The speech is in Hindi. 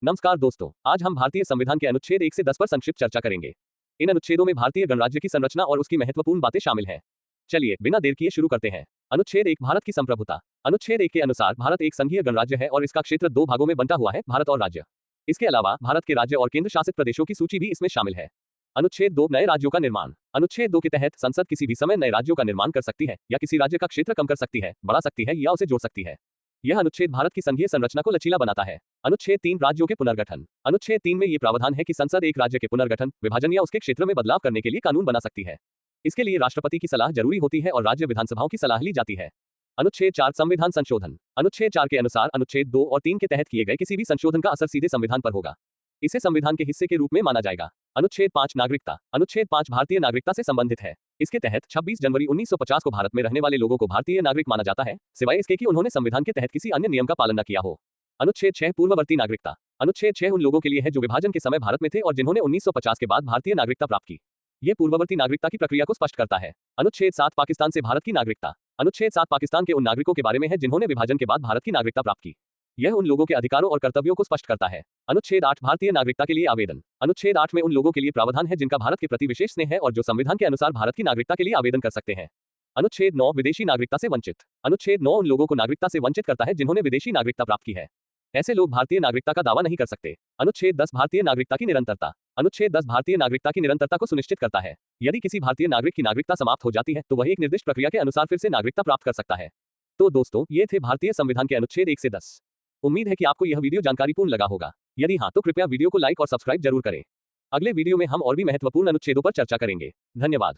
नमस्कार दोस्तों, आज हम भारतीय संविधान के अनुच्छेद 1 से 10 पर संक्षिप्त चर्चा करेंगे। इन अनुच्छेदों में भारतीय गणराज्य की संरचना और उसकी महत्वपूर्ण बातें शामिल हैं। चलिए बिना देर किए शुरू करते हैं। अनुच्छेद 1, भारत की संप्रभुता। अनुच्छेद 1 के अनुसार भारत एक संघीय गणराज्य है और इसका क्षेत्र 2 भागों में बंटा हुआ है, भारत और राज्य। इसके अलावा भारत के राज्य और केंद्र शासित प्रदेशों की सूची भी इसमें शामिल है। अनुच्छेद 2, नए राज्यों का निर्माण। अनुच्छेद 2 के तहत संसद किसी भी समय नए राज्यों का निर्माण कर सकती है या किसी राज्य का क्षेत्र कम कर सकती है, बढ़ा सकती है या उसे जोड़ सकती है। यह अनुच्छेद भारत की संघीय संरचना को लचीला बनाता है। अनुच्छेद 3, राज्यों के पुनर्गठन। अनुच्छेद 3 में ये प्रावधान है कि संसद एक राज्य के पुनर्गठन, विभाजन या उसके क्षेत्र में बदलाव करने के लिए कानून बना सकती है। इसके लिए राष्ट्रपति की सलाह जरूरी होती है और राज्य विधानसभाओं की सलाह ली जाती है। अनुच्छेद 4, संविधान संशोधन। अनुच्छेद 4 के अनुसार अनुच्छेद 2 और 3 के तहत किए गए किसी भी संशोधन का असर सीधे संविधान पर होगा। इसे संविधान के हिस्से के रूप में माना जाएगा। अनुच्छेद 5, नागरिकता। अनुच्छेद 5 भारतीय नागरिकता से संबंधित है। इसके तहत 26 जनवरी 1950 को भारत में रहने वाले लोगों को भारतीय नागरिक माना जाता है, सिवाय इसके कि उन्होंने संविधान के तहत किसी अन्य नियम का पालन न किया हो। अनुच्छेद 6, पूर्ववर्ती नागरिकता। अनुच्छेद 6 उन लोगों के लिए है जो विभाजन के समय भारत में थे और जिन्होंने 1950 के बाद भारतीय नागरिकता प्राप्त की। यह पूर्ववर्ती नागरिकता की प्रक्रिया को स्पष्ट करता है। अनुच्छेद 7, पाकिस्तान से भारत की नागरिकता। अनुच्छेद 7 पाकिस्तान के उन नागरिकों के बारे में है जिन्होंने विभाजन के बाद भारत की नागरिकता प्राप्त की। यह उन लोगों के अधिकारों और कर्तव्यों को स्पष्ट करता है। अनुच्छेद 8, भारतीय नागरिकता के लिए आवेदन। अनुच्छेद 8 में उन लोगों के लिए प्रावधान है जिनका भारत के प्रति विशेष स्नेह है और जो संविधान के अनुसार भारत की नागरिकता के लिए आवेदन कर सकते हैं। अनुच्छेद 9, विदेशी नागरिकता से वंचित। अनुच्छेद 9 उन लोगों को नागरिकता से वंचित करता है जिन्होंने विदेशी नागरिकता प्राप्त की है। ऐसे लोग भारतीय नागरिकता का दावा नहीं कर सकते। अनुच्छेद 10, भारतीय नागरिकता की निरंतरता। अनुच्छेद 10 भारतीय नागरिकता की निरंतरता को सुनिश्चित करता है। यदि किसी भारतीय नागरिक की नागरिकता समाप्त हो जाती है तो वह एक निर्दिष्ट प्रक्रिया के अनुसार फिर से नागरिकता प्राप्त कर सकता है। तो दोस्तों, ये थे भारतीय संविधान के अनुच्छेद 1 से 10। उम्मीद है कि आपको यह वीडियो जानकारीपूर्ण लगा होगा। यदि हाँ तो कृपया वीडियो को लाइक और सब्सक्राइब जरूर करें। अगले वीडियो में हम और भी महत्वपूर्ण अनुच्छेदों पर चर्चा करेंगे। धन्यवाद।